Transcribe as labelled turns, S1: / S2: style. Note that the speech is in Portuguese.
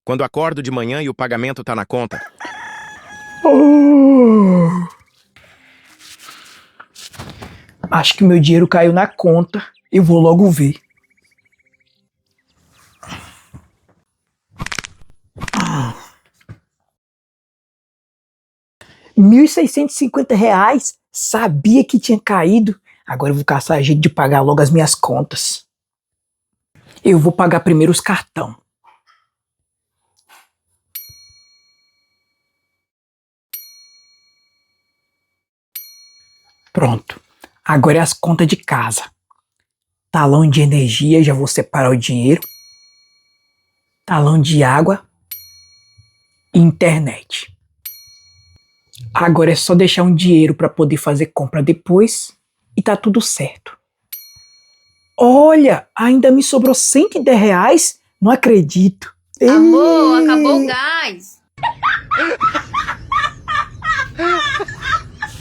S1: Quando acordo de manhã e o pagamento tá na conta.
S2: Acho que meu dinheiro caiu na conta. Eu vou logo ver. R$ 1.650. Sabia que tinha caído. Agora eu vou caçar jeito de pagar logo as minhas contas. Eu vou pagar primeiro os cartão. Pronto. Agora é as contas de casa. Talão de energia, já vou separar o dinheiro. Talão de água e internet. Agora é só deixar um dinheiro para poder fazer compra depois e tá tudo certo. Olha, ainda me sobrou R$ 110? Não acredito.
S3: Amor, acabou o gás.